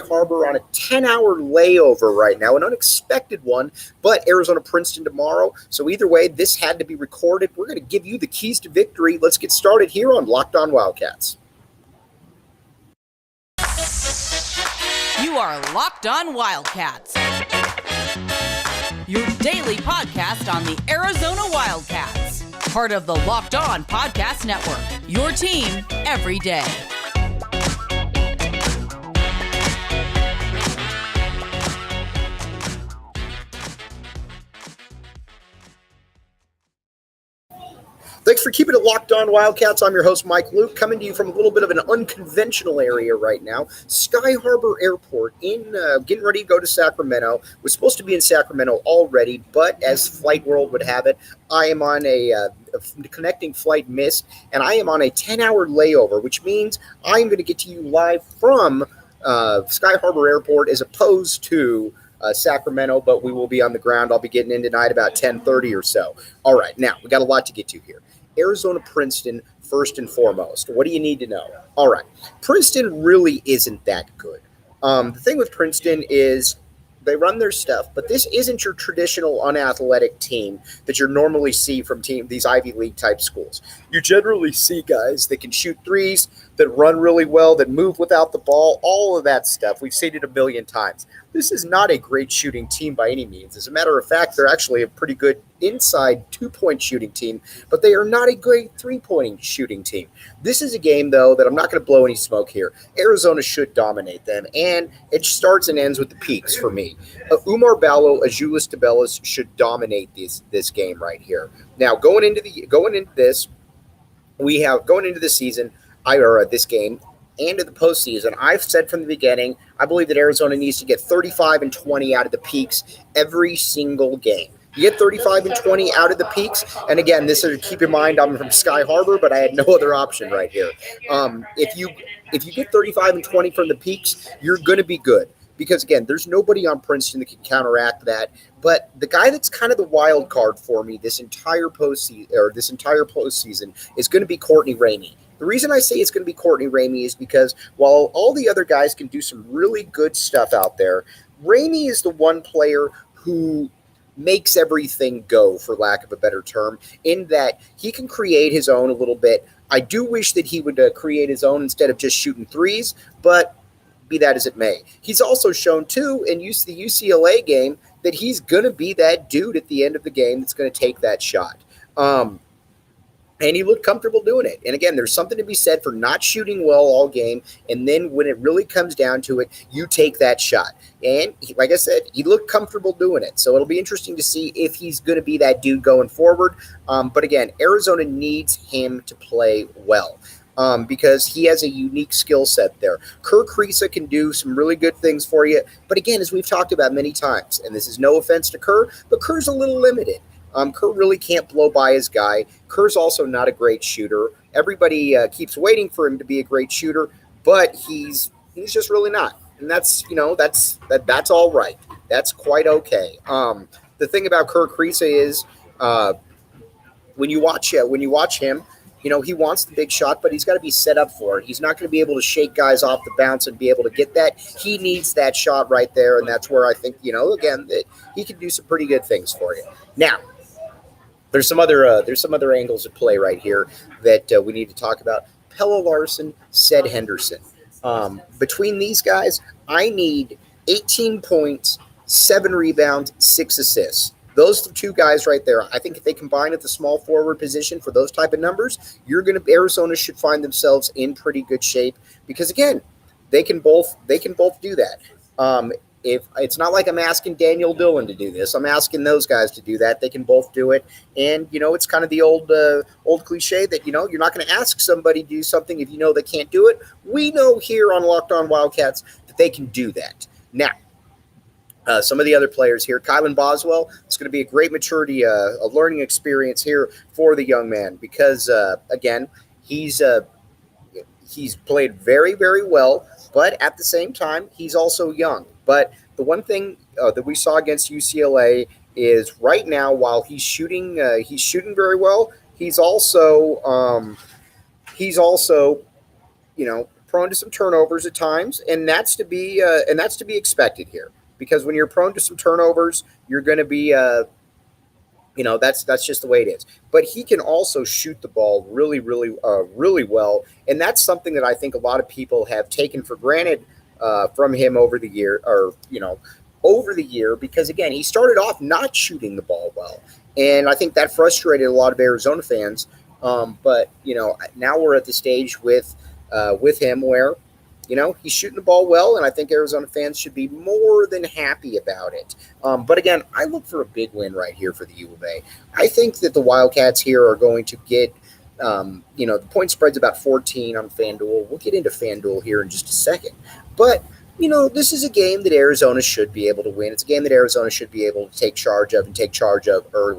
Harbor on a 10-hour layover right now, an unexpected one, but Arizona Princeton tomorrow. So either way, this had to be recorded. We're going to give you the keys to victory. Let's get started here on Locked On Wildcats. You are Locked On Wildcats, your daily podcast on the Arizona Wildcats, part of the Locked On Podcast Network, your team every day. Thanks for keeping it locked on, Wildcats. I'm your host, Mike Luke, coming to you from a little bit of an unconventional area right now. Sky Harbor Airport, getting ready to go to Sacramento. We're supposed to be in Sacramento already, but as Flight World would have it, I am on a connecting flight missed, and I am on a 10-hour layover, which means I'm going to get to you live from Sky Harbor Airport as opposed to Sacramento, but we will be on the ground. I'll be getting in tonight about 10:30 or so. All right, now we got a lot to get to here. Arizona Princeton, first and foremost. What do you need to know? All right, Princeton really isn't that good. The thing with Princeton is they run their stuff, but this isn't your traditional unathletic team that you normally see from these Ivy League type schools. You generally see guys that can shoot threes, that run really well, that move without the ball, all of that stuff. We've seen it a million times. This is not a great shooting team by any means. As a matter of fact, they're actually a pretty good inside two-point shooting team, but they are not a great three-point shooting team. This is a game, though, that I'm not going to blow any smoke here. Arizona should dominate them, and it starts and ends with the peaks for me. Umar Ballo, Azuolas Tubelis should dominate this game right here. Now, going into this season, this game, and in the postseason, I've said from the beginning, I believe that Arizona needs to get 35 and 20 out of the peaks every single game. You get 35 and 20 out of the peaks, and again, keep in mind I'm from Sky Harbor, but I had no other option right here. If you get 35 and 20 from the peaks, you're going to be good. Because, again, there's nobody on Princeton that can counteract that. But the guy that's kind of the wild card for me this entire postseason is going to be Courtney Ramey. The reason I say it's going to be Courtney Ramey is because while all the other guys can do some really good stuff out there, Ramey is the one player who makes everything go, for lack of a better term, in that he can create his own a little bit. I do wish that he would create his own instead of just shooting threes, but be that as it may. He's also shown, too, in the UCLA game that he's going to be that dude at the end of the game that's going to take that shot. And he looked comfortable doing it. And again, there's something to be said for not shooting well all game, and then when it really comes down to it, you take that shot. And like I said, he looked comfortable doing it. So it'll be interesting to see if he's going to be that dude going forward. But again, Arizona needs him to play well. Because he has a unique skill set there. Kerr Kriisa can do some really good things for you. But again, as we've talked about many times, and this is no offense to Kerr, but Kerr's a little limited. Kerr really can't blow by his guy. Kerr's also not a great shooter. Everybody keeps waiting for him to be a great shooter, but he's just really not. And that's all right. That's quite okay. The thing about Kerr Kriisa is when you watch him, he wants the big shot, but he's got to be set up for it. He's not going to be able to shake guys off the bounce and be able to get that. He needs that shot right there, and that's where I think, again, that he can do some pretty good things for you. Now, there's some other angles at play right here that we need to talk about. Pelle Larsson, Sed Henderson. Between these guys, I need 18 points, 7 rebounds, 6 assists. Those two guys right there, I think if they combine at the small forward position for those type of numbers, Arizona should find themselves in pretty good shape because again, they can both do that. If it's not like I'm asking Daniel Dillon to do this, I'm asking those guys to do that. They can both do it, and it's kind of the old cliche that you're not going to ask somebody to do something if they can't do it. We know here on Locked On Wildcats that they can do that. Now, some of the other players here, Kylan Boswell, it's going to be a great maturity, a learning experience here for the young man because, again, he's played very, very well, but at the same time, he's also young. But the one thing that we saw against UCLA is right now, while he's shooting very well, he's also prone to some turnovers at times, and that's to be expected here. Because when you're prone to some turnovers, you're going to be that's just the way it is. But he can also shoot the ball really, really, really well, and that's something that I think a lot of people have taken for granted from him over the year, over the year, because again, he started off not shooting the ball well, and I think that frustrated a lot of Arizona fans. But now we're at the stage with him where he's shooting the ball well, and I think Arizona fans should be more than happy about it. But again, I look for a big win right here for the U of A. I think that the Wildcats here are going to get, the point spread's about 14 on FanDuel. We'll get into FanDuel here in just a second. But, this is a game that Arizona should be able to win. It's a game that Arizona should be able to take charge of early.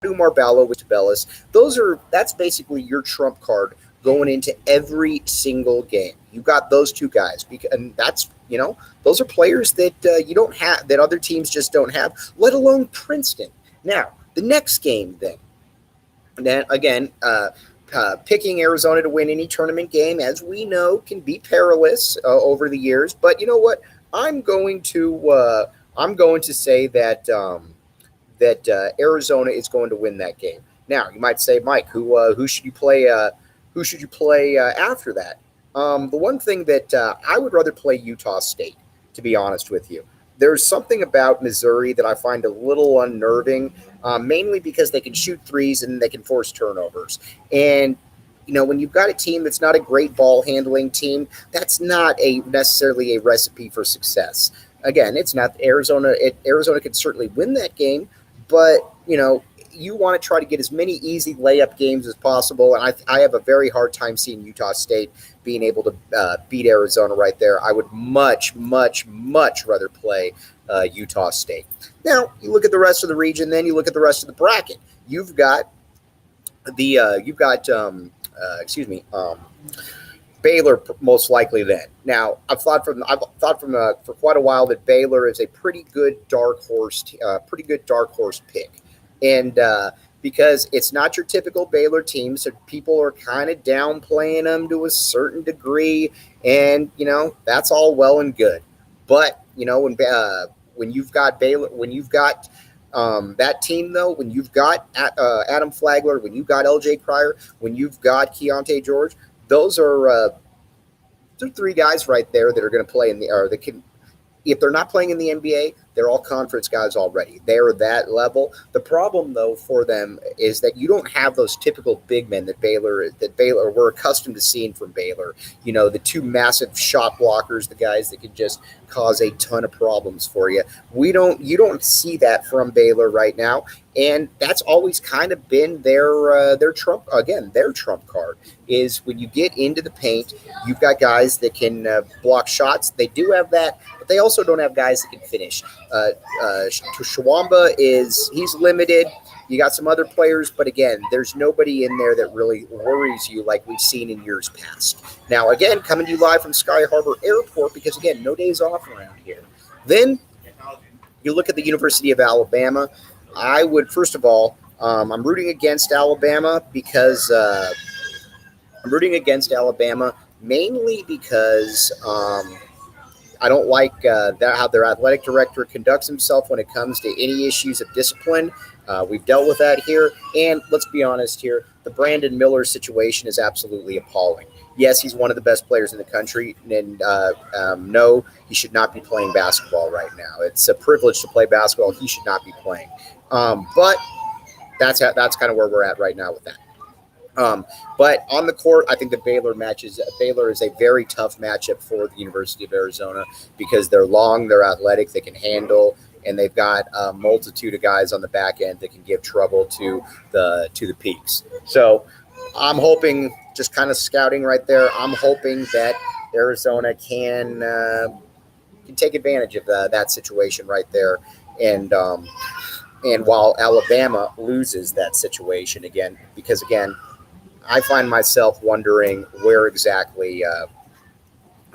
Marbello with Tabellis. That's basically your trump card going into every single game. You got those two guys, and that's those are players that you don't have, that other teams just don't have, let alone Princeton. Now the next game, then again, picking Arizona to win any tournament game, as we know, can be perilous over the years. But you know what? I'm going to say that. Arizona is going to win that game. Now, you might say, Mike, who should you play? Who should you play after that? The one thing that I would rather play Utah State, to be honest with you. There's something about Missouri that I find a little unnerving, mainly because they can shoot threes and they can force turnovers. And when you've got a team that's not a great ball handling team, that's not necessarily a recipe for success. Again, it's not Arizona. Arizona could certainly win that game, but you want to try to get as many easy layup games as possible. And I have a very hard time seeing Utah State being able to beat Arizona right there. I would much, much, much rather play Utah State. Now you look at the rest of the region, then you look at the rest of the bracket. You've got Baylor for quite a while that Baylor is a pretty good dark horse pick, and because it's not your typical Baylor team, so people are kind of downplaying them to a certain degree, and that's all well and good, but when you've got Baylor, when you've got that team, though, when you've got Adam Flagler, when you've got LJ Cryer, when you've got Keontae George. Those are three guys right there that are going to play if they're not playing in the NBA, they're all conference guys already. They're that level. The problem, though, for them is that you don't have those typical big men that Baylor we're accustomed to seeing from Baylor. The two massive shot blockers, the guys that can just cause a ton of problems for you. You don't see that from Baylor right now, and that's always kind of been their trump card is when you get into the paint, you've got guys that can block shots. They do have that, but they also don't have guys that can finish. Shawamba he's limited. You got some other players, but again, there's nobody in there that really worries you like we've seen in years past. Now, again, coming to you live from Sky Harbor Airport, because again, no days off around here. Then you look at the University of Alabama. I would, first of all, I'm rooting against Alabama because mainly because I don't like how their athletic director conducts himself when it comes to any issues of discipline. We've dealt with that here. And let's be honest here, the Brandon Miller situation is absolutely appalling. Yes, he's one of the best players in the country, and no, he should not be playing basketball right now. It's a privilege to play basketball. He should not be playing. But that's kind of where we're at right now with that. But on the court, I think the Baylor is a very tough matchup for the University of Arizona because they're long, they're athletic, they can handle, and they've got a multitude of guys on the back end that can give trouble to the Peaks. So I'm hoping, just kind of scouting right there, I'm hoping that Arizona can take advantage of that situation right there, and while Alabama loses that situation again, because again, I find myself wondering where exactly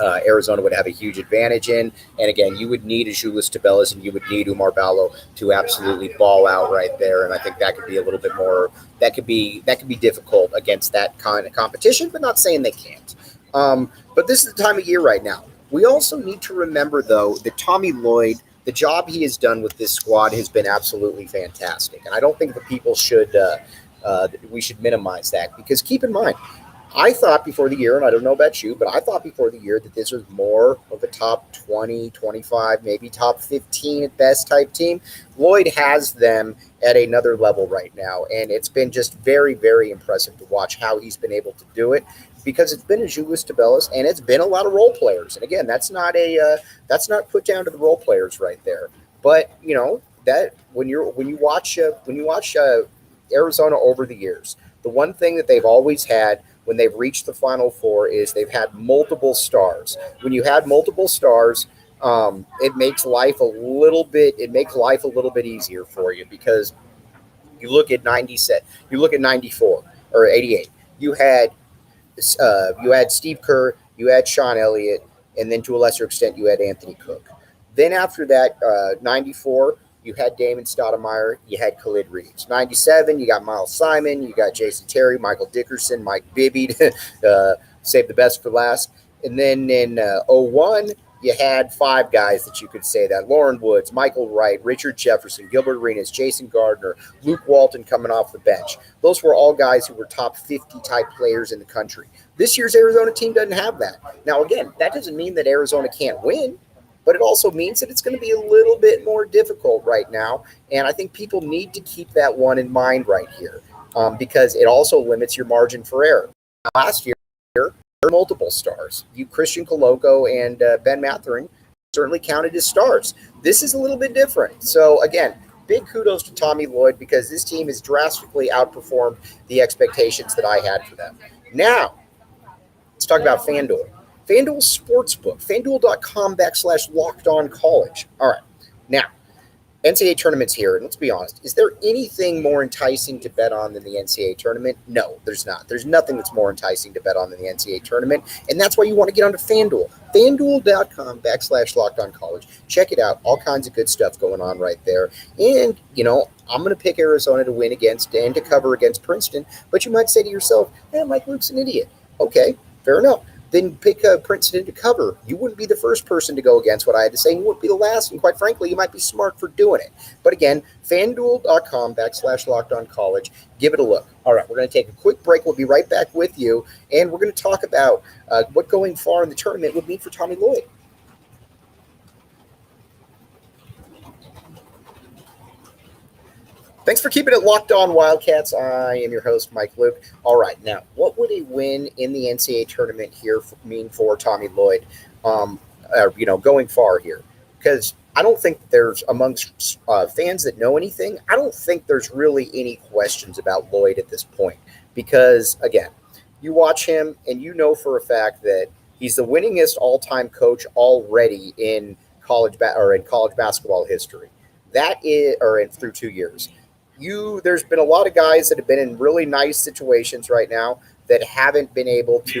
Arizona would have a huge advantage in. And again, you would need Azuolas Tubelis and you would need Umar Ballo to absolutely ball out right there. And I think that could be a little bit more. That could be difficult against that kind of competition, but not saying they can't. But this is the time of year right now. We also need to remember, though, that Tommy Lloyd, the job he has done with this squad has been absolutely fantastic. And I don't think that people should we should minimize that, because keep in mind, I thought before the year, and I don't know about you, but I thought before the year that this was more of a top 20, 25, maybe top 15 at best type team. Lloyd has them at another level right now, and it's been just very, very impressive to watch how he's been able to do it, because it's been Azuolas Tubelis and it's been a lot of role players. And again, that's not put down to the role players right there. But that when you watch Arizona over the years, the one thing that they've always had when they've reached the Final Four is they've had multiple stars. When you had multiple stars, it makes life a little bit easier for you, because you look at 97, you look at 94 or 88. You had Steve Kerr, you had Sean Elliott, and then to a lesser extent you had Anthony Cook. Then after that, 94. You had Damon Stoudemire, you had Khalid Reeves. 97, you got Miles Simon, you got Jason Terry, Michael Dickerson, Mike Bibby, save the best for last. And then in 01, you had five guys that you could say that: Lauren Woods, Michael Wright, Richard Jefferson, Gilbert Arenas, Jason Gardner, Luke Walton coming off the bench. Those were all guys who were top 50 type players in the country. This year's Arizona team doesn't have that. Now, again, that doesn't mean that Arizona can't win, but it also means that it's going to be a little bit more difficult right now. And I think people need to keep that one in mind right here, because it also limits your margin for error. Last year, there were multiple stars. Christian Coloco and Ben Mathering certainly counted as stars. This is a little bit different. So, again, big kudos to Tommy Lloyd, because this team has drastically outperformed the expectations that I had for them. Now, let's talk about FanDuel. FanDuel Sportsbook, FanDuel.com/LockedOnCollege. All right. Now, NCAA tournament's here, and let's be honest. Is there anything more enticing to bet on than the NCAA tournament? No, there's not. There's nothing that's more enticing to bet on than the NCAA tournament, and that's why you want to get onto FanDuel. FanDuel.com/LockedOnCollege. Check it out. All kinds of good stuff going on right there. And, I'm going to pick Arizona to win against and to cover against Princeton, but you might say to yourself, Mike Luke's an idiot. Okay, fair enough. Then pick Princeton to cover. You wouldn't be the first person to go against what I had to say. You wouldn't be the last. And quite frankly, you might be smart for doing it. But again, FanDuel.com/LockedOnCollege. Give it a look. All right, we're going to take a quick break. We'll be right back with you. And we're going to talk about what going far in the tournament would mean for Tommy Lloyd. Thanks for keeping it locked on, Wildcats. I am your host, Mike Luke. All right, now, what would a win in the NCAA tournament here mean for Tommy Lloyd, going far here? Because I don't think there's, amongst fans that know anything, I don't think there's really any questions about Lloyd at this point. Because, again, you watch him and you know for a fact that he's the winningest all-time coach already in college basketball history. That is, through 2 years. There's been a lot of guys that have been in really nice situations right now that haven't been able to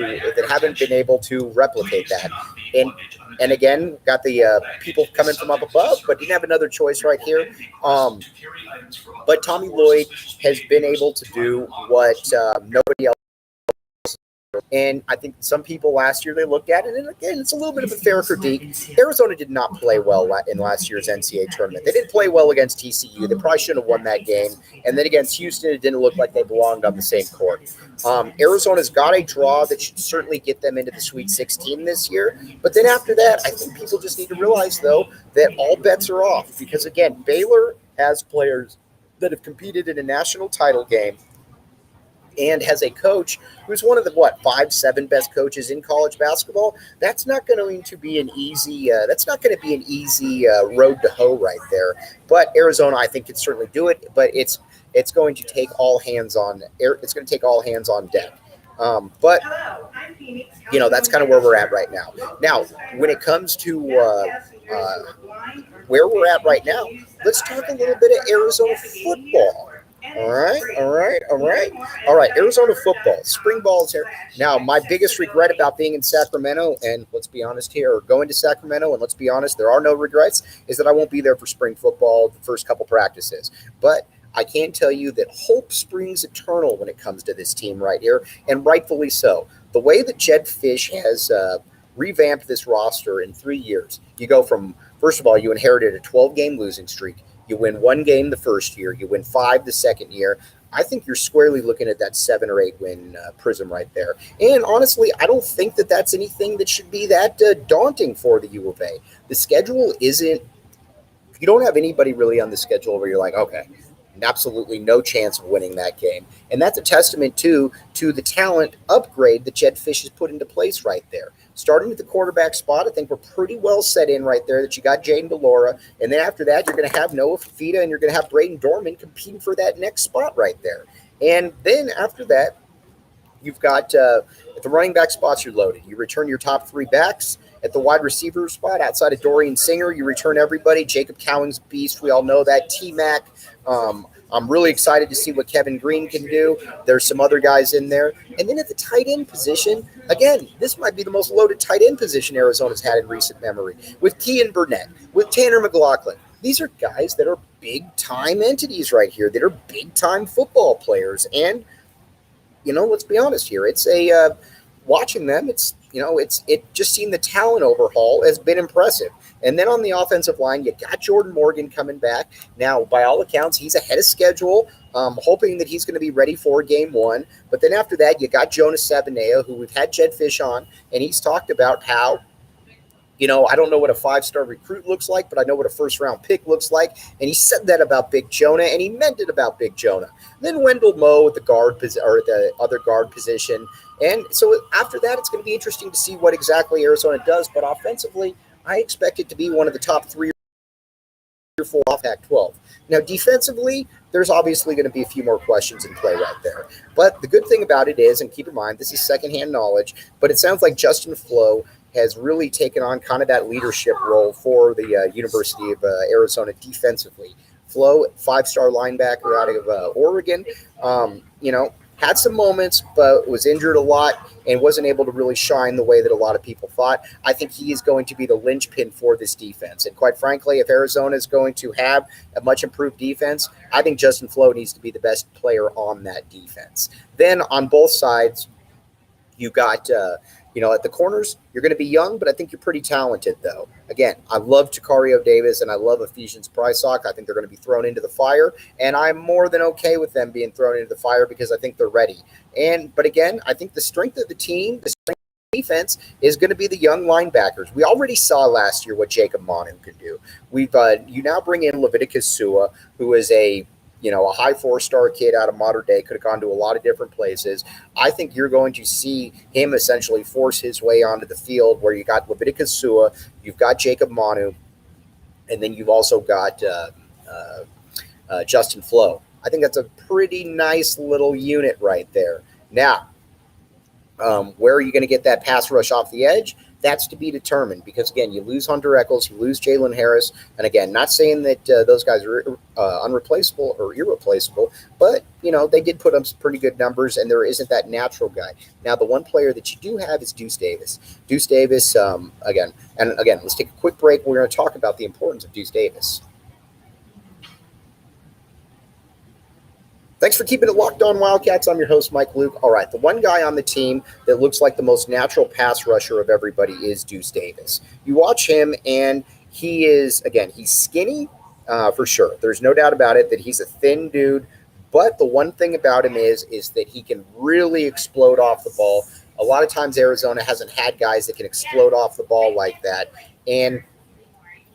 replicate that. And again, got the people coming from up above, but didn't have another choice right here. But Tommy Lloyd has been able to do what nobody else. And I think some people last year, they looked at it, and again, it's a little bit of a fair critique. Arizona did not play well in last year's NCAA tournament. They didn't play well against TCU. They probably should have won that game. And then against Houston, it didn't look like they belonged on the same court. Arizona's got a draw that should certainly get them into the Sweet 16 this year. But then after that, I think people just need to realize, though, that all bets are off. Because, again, Baylor has players that have competed in a national title game and has a coach who's one of the 5-7 best coaches in college basketball. That's not going to be an easy. Road to hoe right there. But Arizona, I think, can certainly do it. But it's going to take all hands on. It's going to take all hands on deck. But that's kind of where we're at right now. Now, when it comes to where we're at right now, let's talk a little bit of Arizona football. All right, all right, all right. All right, Arizona football. Spring ball's here. Now, my biggest regret about being in Sacramento, and let's be honest here, or going to Sacramento, and let's be honest, there are no regrets, is that I won't be there for spring football the first couple practices. But I can tell you that hope springs eternal when it comes to this team right here, and rightfully so. The way that Jed Fish has revamped this roster in 3 years, you go from, first of all, you inherited a 12-game losing streak. You win one game the first year, you win five the second year. I think you're squarely looking at that 7 or 8 win prism right there. And honestly, I don't think that that's anything that should be that daunting for the U of A. The schedule isn't, you don't have anybody really on the schedule where you're like, okay, absolutely no chance of winning that game. And that's a testament to the talent upgrade that Jed Fish has put into place right there. Starting at the quarterback spot, I think we're pretty well set in right there that you got Jaden DeLaura. And then after that, you're going to have Noah Fafita and you're going to have Braden Dorman competing for that next spot right there. And then after that, you've got at the running back spots, you're loaded. You return your top 3 backs. At the wide receiver spot, outside of Dorian Singer, you return everybody. Jacob Cowing's beast, we all know that. T-Mac, I'm really excited to see what Kevin Green can do. There's some other guys in there. And then at the tight end position, again, this might be the most loaded tight end position Arizona's had in recent memory. With Kean Burnett, with Tanner McLaughlin. These are guys that are big-time entities right here, that are big-time football players. And, let's be honest here. It's watching them, it just seemed the talent overhaul has been impressive. And then on the offensive line, you got Jordan Morgan coming back. Now, by all accounts, he's ahead of schedule, hoping that he's going to be ready for game one. But then after that, you got Jonas Sabanea, who we've had Jed Fish on, and he's talked about how, I don't know what a 5-star recruit looks like, but I know what a first-round pick looks like. And he said that about Big Jonah, and he meant it about Big Jonah. Then Wendell Moe at the guard or the other guard position. And so after that, it's going to be interesting to see what exactly Arizona does. But offensively, I expect it to be one of the top 3 or 4 off Pac-12. Now, defensively, there's obviously going to be a few more questions in play right there. But the good thing about it is, and keep in mind, this is secondhand knowledge, but it sounds like Justin Flo has really taken on kind of that leadership role for the University of Arizona defensively. Flo, 5-star linebacker out of Oregon, had some moments, but was injured a lot and wasn't able to really shine the way that a lot of people thought. I think he is going to be the linchpin for this defense. And quite frankly, if Arizona is going to have a much improved defense, I think Justin Flo needs to be the best player on that defense. Then on both sides, you got at the corners, you're going to be young, but I think you're pretty talented, though. Again, I love Takario Davis and I love Ephesians Prysock. I think they're going to be thrown into the fire, and I'm more than okay with them being thrown into the fire because I think they're ready. But again, I think the strength of the team, the strength of the defense is going to be the young linebackers. We already saw last year what Jacob Manu could do. You now bring in Leviticus Sua, who is a high 4-star kid out of modern day, could have gone to a lot of different places. I think you're going to see him essentially force his way onto the field where you got Leviticus Sua, you've got Jacob Manu, and then you've also got Justin Flo. I think that's a pretty nice little unit right there. Now, where are you going to get that pass rush off the edge? That's to be determined because, again, you lose Hunter Echols, you lose Jalen Harris. And, again, not saying that those guys are unreplaceable or irreplaceable, but, they did put up some pretty good numbers, and there isn't that natural guy. Now, the one player that you do have is Deuce Davis. Deuce Davis, again, let's take a quick break. We're going to talk about the importance of Deuce Davis. Thanks for keeping it locked on Wildcats. I'm your host, Mike Luke. All right, the one guy on the team that looks like the most natural pass rusher of everybody is Deuce Davis. You watch him, and he is, again, he's skinny for sure. There's no doubt about it that he's a thin dude, but the one thing about him is that he can really explode off the ball. A lot of times Arizona hasn't had guys that can explode off the ball like that and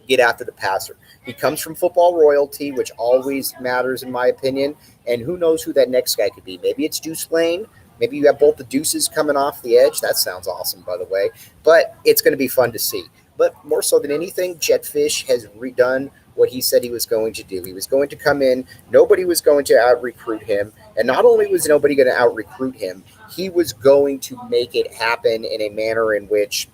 get after the passer. He comes from football royalty, which always matters in my opinion. And who knows who that next guy could be. Maybe it's Deuce Lane. Maybe you have both the Deuces coming off the edge. That sounds awesome, by the way. But it's going to be fun to see. But more so than anything, Jed Fish has redone what he said he was going to do. He was going to come in. Nobody was going to out-recruit him. And not only was nobody going to out-recruit him, he was going to make it happen in a manner in which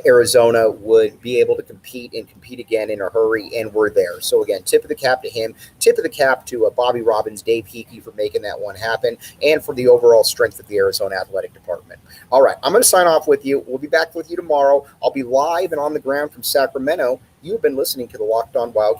Arizona would be able to compete again in a hurry, and we're there. So again, tip of the cap to him, tip of the cap to Bobby Robbins, Dave Hickey for making that one happen, and for the overall strength of the Arizona athletic department. All right, I'm going to sign off with you. We'll be back with you tomorrow. I'll be live and on the ground from Sacramento. You've been listening to the Locked On Wildcats